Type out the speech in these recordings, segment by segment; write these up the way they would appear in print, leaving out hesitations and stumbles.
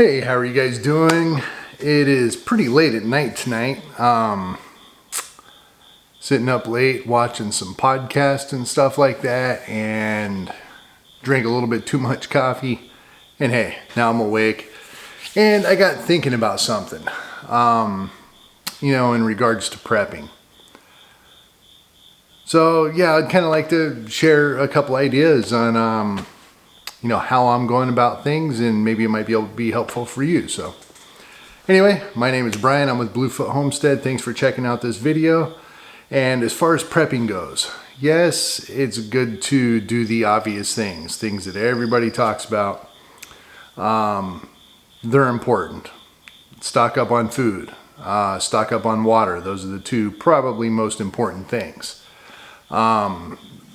Hey, how are you guys doing? It is pretty late at night tonight. Sitting up late watching some podcasts and stuff like that, and drank a little bit too much coffee. And hey, now I'm awake. And I got thinking about something, in regards to prepping. So yeah, I'd kind of like to share a couple ideas on, how I'm going about things, and maybe it might be able to be helpful for you. So anyway, my name is Brian. I'm with Bluefoot Homestead. Thanks for checking out this video. And as far as prepping goes, yes, it's good to do the obvious things that everybody talks about. They're important. Stock up on food, stock up on water. Those are the two probably most important things.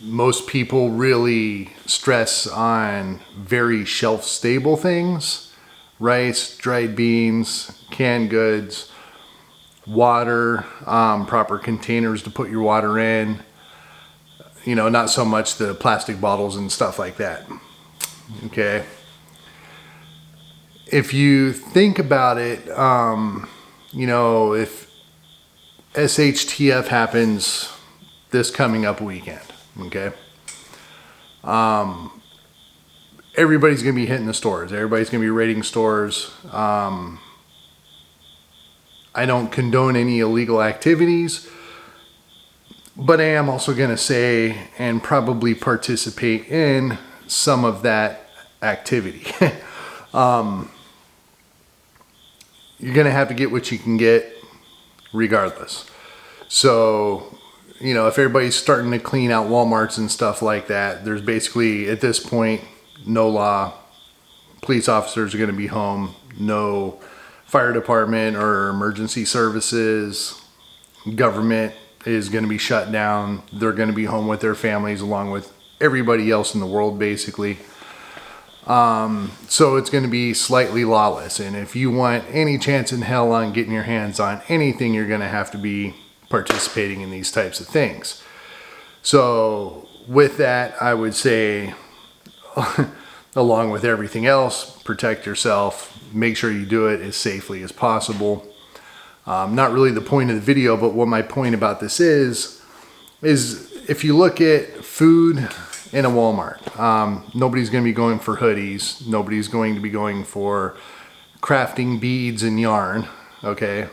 Most people really stress on very shelf-stable things: rice, dried beans, canned goods, water, proper containers to put your water in. Not so much the plastic bottles and stuff like that. Okay. If you think about it, if SHTF happens this coming up weekend, okay, everybody's going to be hitting the stores. Everybody's going to be raiding stores. I don't condone any illegal activities, but I am also going to say and probably participate in some of that activity. You're going to have to get what you can get regardless. So, if everybody's starting to clean out Walmarts and stuff like that, there's basically, at this point, no law. Police officers are going to be home. No fire department or emergency services. Government is going to be shut down. They're going to be home with their families along with everybody else in the world, basically. So it's going to be slightly lawless. And if you want any chance in hell on getting your hands on anything, you're going to have to be participating in these types of things. So with that, I would say, along with everything else, protect yourself. Make sure you do it as safely as possible. Not really the point of the video, but what my point about this is if you look at food in a Walmart, nobody's going to be going for hoodies. Nobody's going to be going for crafting beads and yarn. Okay.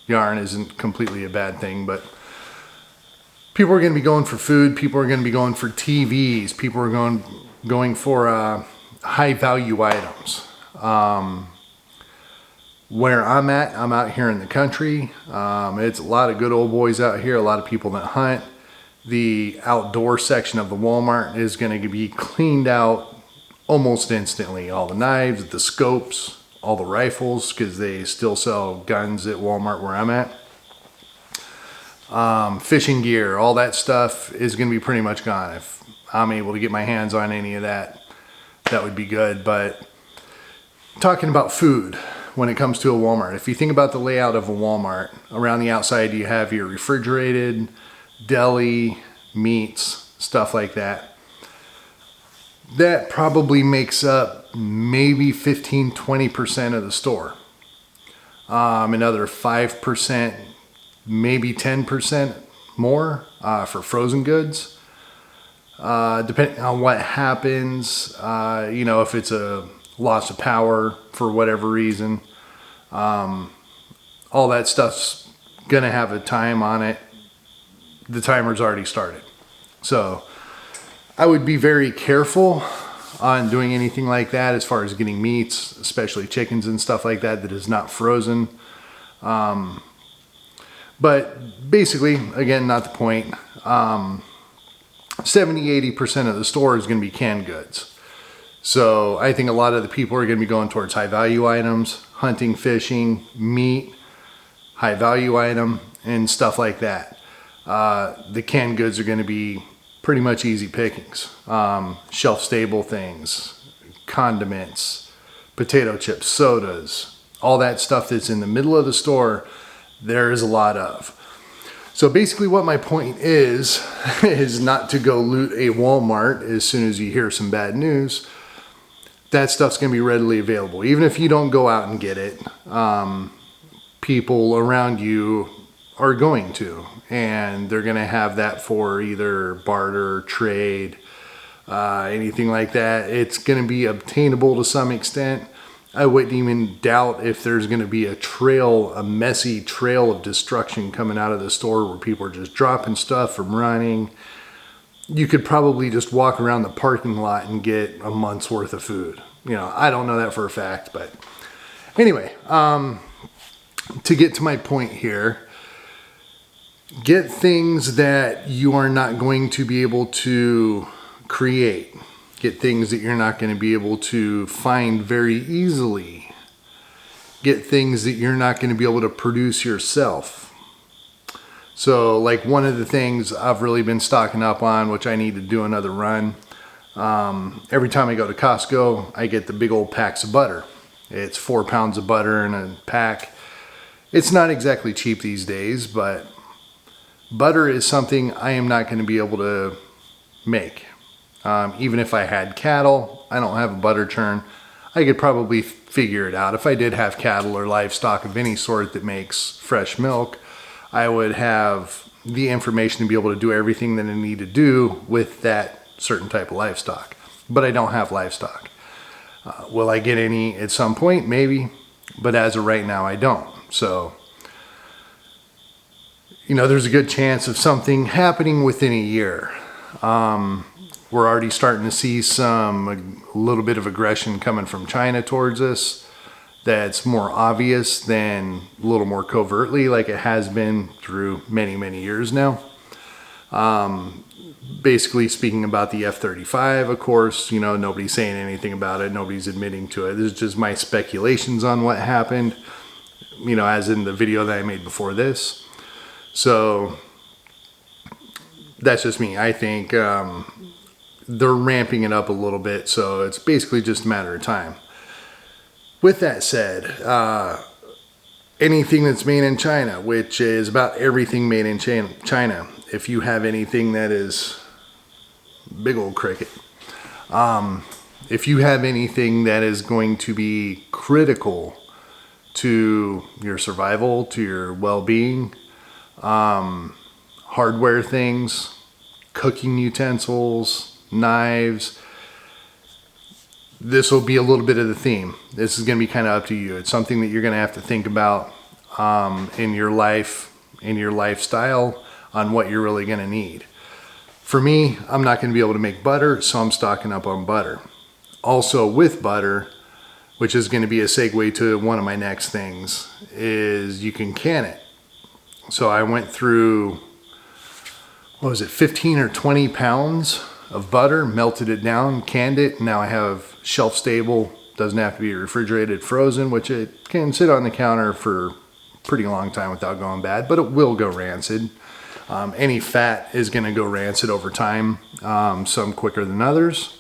Yarn isn't completely a bad thing, but people are going to be going for food. People are going to be going for TVs. People are going for high value items. Where I'm out here in the country. It's a lot of good old boys out here, a lot of people that hunt. The outdoor section of the Walmart is going to be cleaned out almost instantly. All the knives, the scopes, all the rifles, because they still sell guns at Walmart where I'm at. Fishing gear, all that stuff is going to be pretty much gone. If I'm able to get my hands on any of that, that would be good. But talking about food, when it comes to a Walmart, if you think about the layout of a Walmart, around the outside you have your refrigerated, deli, meats, stuff like that. That probably makes up maybe 15-20% of the store. Another 5%, maybe 10% more for frozen goods. Depending on what happens, if it's a loss of power for whatever reason, all that stuff's gonna have a time on it. The timer's already started. So I would be very careful on doing anything like that as far as getting meats, especially chickens and stuff like that is not frozen. But basically, again, not the point. 70-80% of the store is going to be canned goods. So I think a lot of the people are going to be going towards high value items, hunting, fishing, meat, high value item, and stuff like that. The canned goods are going to be pretty much easy pickings. Shelf stable things, condiments, potato chips, sodas, all that stuff that's in the middle of the store, there is a lot of. So basically what my point is not to go loot a Walmart as soon as you hear some bad news. that stuff's going to be readily available. Even if you don't go out and get it, people around you are going to, and they're going to have that for either barter, trade, anything like that. It's going to be obtainable to some extent. I wouldn't even doubt if there's going to be a messy trail of destruction coming out of the store where people are just dropping stuff from running. You could probably just walk around the parking lot and get a month's worth of food. I don't know that for a fact, but anyway, to get to my point here, get things that you are not going to be able to create. Get things that you're not going to be able to find very easily. Get things that you're not going to be able to produce yourself. So like one of the things I've really been stocking up on, which I need to do another run. Every time I go to Costco, I get the big old packs of butter. It's 4 pounds of butter in a pack. It's not exactly cheap these days, but butter is something I am not going to be able to make. Even if I had cattle, I don't have a butter churn. I could probably figure it out. If I did have cattle or livestock of any sort that makes fresh milk, I would have the information to be able to do everything that I need to do with that certain type of livestock. But I don't have livestock. Will I get any at some point? Maybe. But as of right now, I don't. So, there's a good chance of something happening within a year. We're already starting to see a little bit of aggression coming from China towards us. That's more obvious than a little more covertly, like it has been through many, many years now. Basically speaking about the F-35, of course, nobody's saying anything about it. Nobody's admitting to it. This is just my speculations on what happened, as in the video that I made before this. So that's just me. I think they're ramping it up a little bit, so it's basically just a matter of time. With that said, anything that's made in China, which is about everything made in China, if you have anything that is big old cricket, if you have anything that is going to be critical to your survival, to your well-being, hardware things, cooking utensils, knives, this will be a little bit of the theme. This is going to be kind of up to you. It's something that you're going to have to think about in your life, in your lifestyle, on what you're really going to need. For me, I'm not going to be able to make butter, so I'm stocking up on butter. Also with butter, which is going to be a segue to one of my next things, is you can can it. So I went through, 15 or 20 pounds of butter, melted it down, canned it. Now I have shelf stable, doesn't have to be refrigerated, frozen, which it can sit on the counter for a pretty long time without going bad, but it will go rancid. Any fat is going to go rancid over time, some quicker than others.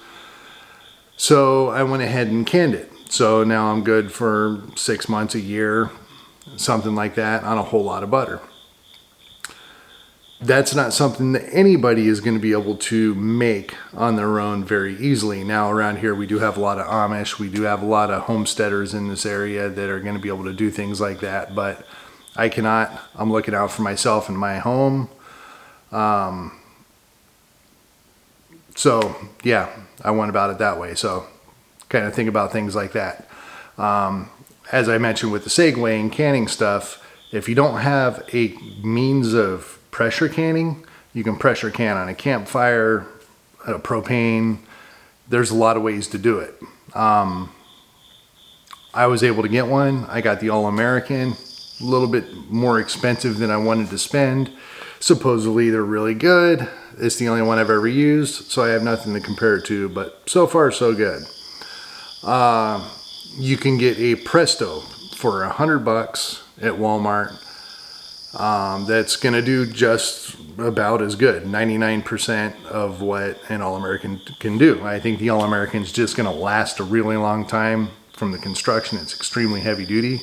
So I went ahead and canned it. So now I'm good for 6 months, a year, something like that, on a whole lot of butter. That's not something that anybody is going to be able to make on their own very easily. Now around here we do have a lot of Amish, we do have a lot of homesteaders in this area that are going to be able to do things like that, but I cannot. I'm looking out for myself in my home. So yeah, I went about it that way. So kind of think about things like that. As I mentioned with the segway and canning stuff, if you don't have a means of pressure canning, you can pressure can on a campfire, a propane. There's a lot of ways to do it. I was able to get one. I got the All-American, a little bit more expensive than I wanted to spend. Supposedly they're really good. It's the only one I've ever used, so I have nothing to compare it to, but so far so good. You can get a Presto for $100 at Walmart. That's going to do just about as good, 99% of what an All-American can do. I think the All-American is just going to last a really long time from the construction. It's extremely heavy duty,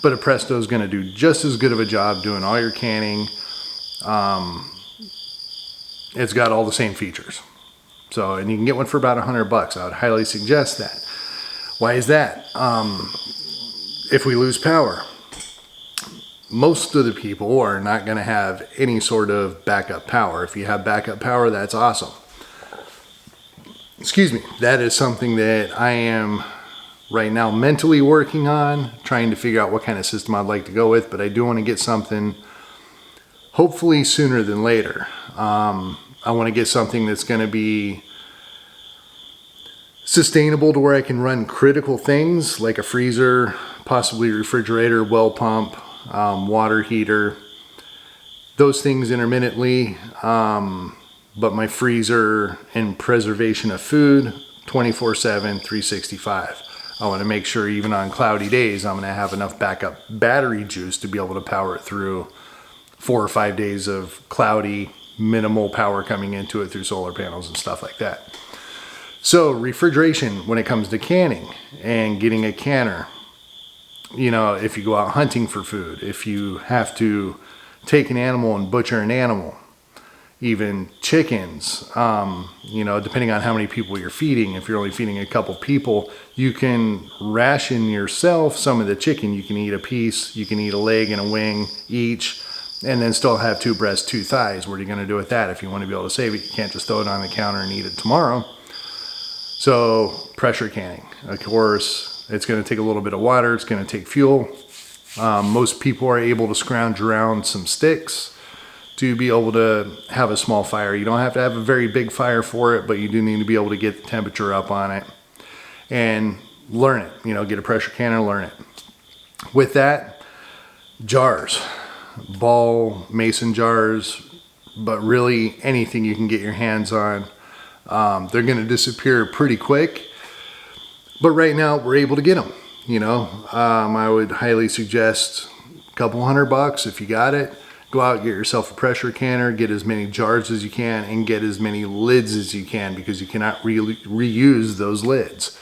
but a Presto is going to do just as good of a job doing all your canning. It's got all the same features. So, and you can get one for about $100. I would highly suggest that. Why is that? If we lose power, most of the people are not going to have any sort of backup power. If you have backup power, that's awesome. Excuse me. That is something that I am right now mentally working on, trying to figure out what kind of system I'd like to go with, but I do want to get something hopefully sooner than later. I want to get something that's going to be sustainable to where I can run critical things like a freezer, possibly refrigerator, well pump, water heater, those things intermittently, but my freezer and preservation of food 24/7, 365. I want to make sure even on cloudy days I'm going to have enough backup battery juice to be able to power it through 4 or 5 days of cloudy, minimal power coming into it through solar panels and stuff like that. So refrigeration when it comes to canning and getting a canner, you know, if you go out hunting for food, if you have to take an animal and butcher an animal, even chickens, you know, depending on how many people you're feeding. If you're only feeding a couple people, you can ration yourself some of the chicken. You can eat a piece, you can eat a leg and a wing each, and then still have 2 breasts, 2 thighs. What are you going to do with that? If you want to be able to save it, you can't just throw it on the counter and eat it tomorrow. So pressure canning, of course, it's going to take a little bit of water. It's going to take fuel. Most people are able to scrounge around some sticks to be able to have a small fire. You don't have to have a very big fire for it, but you do need to be able to get the temperature up on it and learn it. You know, get a pressure canner, learn it. With that, jars, ball, mason jars, but really anything you can get your hands on. They're going to disappear pretty quick, but right now we're able to get them. You know, I would highly suggest a couple $100 if you got it. Go out, get yourself a pressure canner, get as many jars as you can, and get as many lids as you can, because you cannot reuse those lids.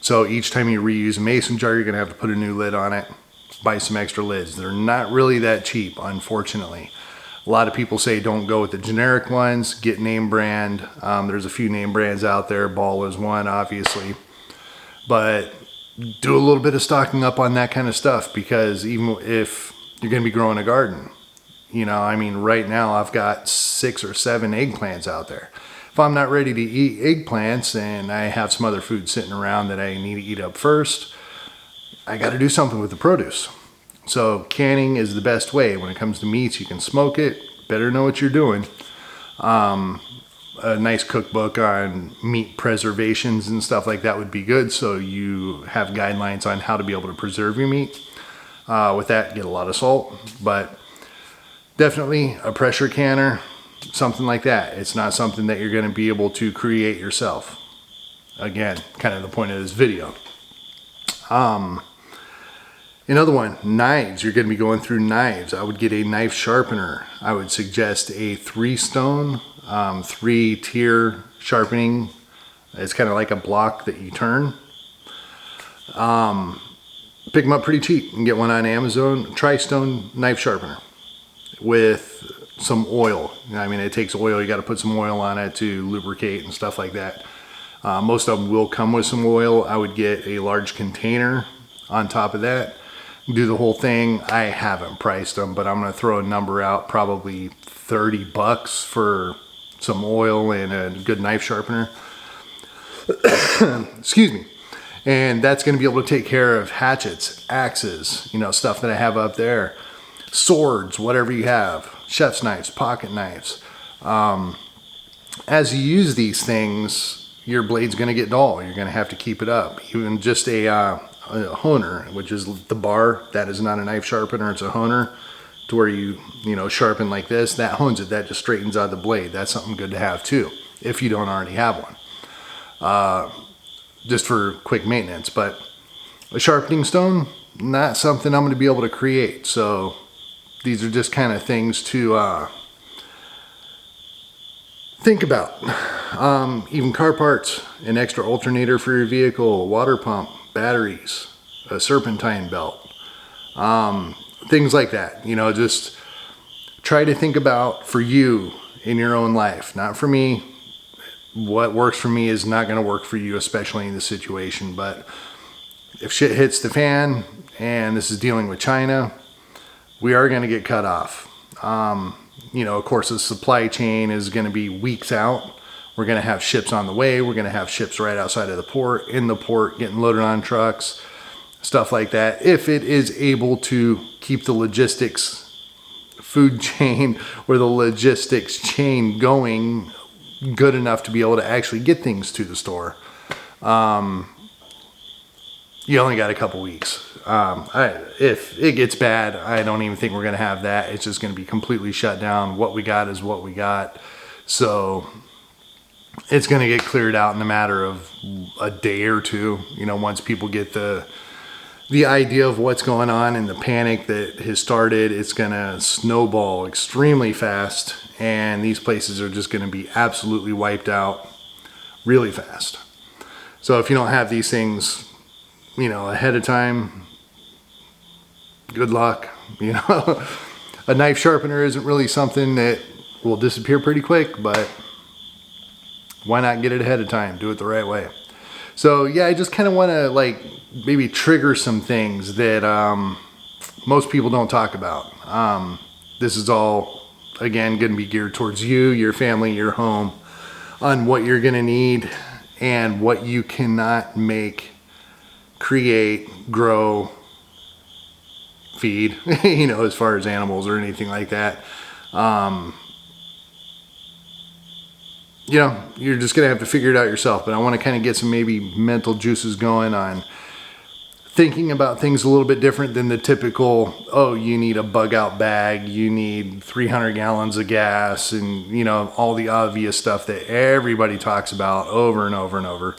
So each time you reuse a mason jar, you're going to have to put a new lid on it, buy some extra lids. They're not really that cheap, unfortunately. A lot of people say don't go with the generic ones, get name brand. There's a few name brands out there. Ball is one, obviously. But do a little bit of stocking up on that kind of stuff, because even if you're going to be growing a garden, you know, I mean, right now I've got 6 or 7 eggplants out there. If I'm not ready to eat eggplants and I have some other food sitting around that I need to eat up first, I got to do something with the produce. So canning is the best way. When it comes to meats, you can smoke it. Better know what you're doing. A nice cookbook on meat preservations and stuff like that would be good, so you have guidelines on how to be able to preserve your meat. With that, get a lot of salt, but definitely a pressure canner, something like that. It's not something that you're going to be able to create yourself. Again, kind of the point of this video. Another one, knives. You're going to be going through knives. I would get a knife sharpener. I would suggest a 3-stone, 3-tier sharpening. It's kind of like a block that you turn. Pick them up pretty cheap. You can get one on Amazon. Tri-stone knife sharpener with some oil. I mean, it takes oil. You got to put some oil on it to lubricate and stuff like that. Most of them will come with some oil. I would get a large container on top of that. Do the whole thing. I haven't priced them, but I'm going to throw a number out, probably $30 for some oil and a good knife sharpener. Excuse me. And that's going to be able to take care of hatchets, axes, you know, stuff that I have up there. Swords, whatever you have. Chef's knives, pocket knives. As you use these things, your blade's going to get dull. You're going to have to keep it up. Even just a honer, which is the bar, that is not a knife sharpener, it's a honer, to where you know, sharpen like this. That hones it. That just straightens out the blade. That's something good to have too, if you don't already have one. Just for quick maintenance. But a sharpening stone, not something I'm going to be able to create. So these are just kind of things to think about. Even car parts, an extra alternator for your vehicle, a water pump, batteries, a serpentine belt, things like that. You know, just try to think about for you in your own life, not for me. what works for me is not going to work for you, especially in this situation. But if shit hits the fan, and this is dealing with China, we are going to get cut off. You know, of course, the supply chain is going to be weeks out. We're going to have ships on the way. We're going to have ships right outside of the port, in the port, getting loaded on trucks, stuff like that. If it is able to keep the logistics food chain or the logistics chain going good enough to be able to actually get things to the store, you only got a couple weeks. If it gets bad, I don't even think we're going to have that. It's just going to be completely shut down. What we got is what we got. So it's going to get cleared out in a matter of a day or two. You know, once people get the idea of what's going on and the panic that has started, it's going to snowball extremely fast. And these places are just going to be absolutely wiped out really fast. So if you don't have these things, you know, ahead of time, good luck. You know, a knife sharpener isn't really something that will disappear pretty quick, but why not get it ahead of time? Do it the right way. So yeah, I just kind of want to like maybe trigger some things that most people don't talk about. This is all, again, going to be geared towards you, your family, your home, on what you're going to need and what you cannot make, create, grow, feed, you know, as far as animals or anything like that. You know, you're just going to have to figure it out yourself. But I want to kind of get some maybe mental juices going on thinking about things a little bit different than the typical, oh, you need a bug out bag, you need 300 gallons of gas, and, you know, all the obvious stuff that everybody talks about over and over and over.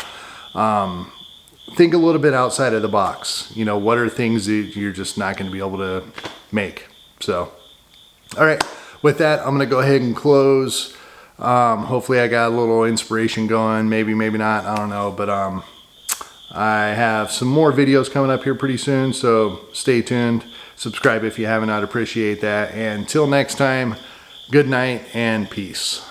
Think a little bit outside of the box. You know, what are things that you're just not going to be able to make? So, all right, with that, I'm going to go ahead and close. Hopefully I got a little inspiration going, maybe not, I don't know, but I have some more videos coming up here pretty soon, so stay tuned. Subscribe if you haven't, I'd appreciate that. And until next time, good night and peace.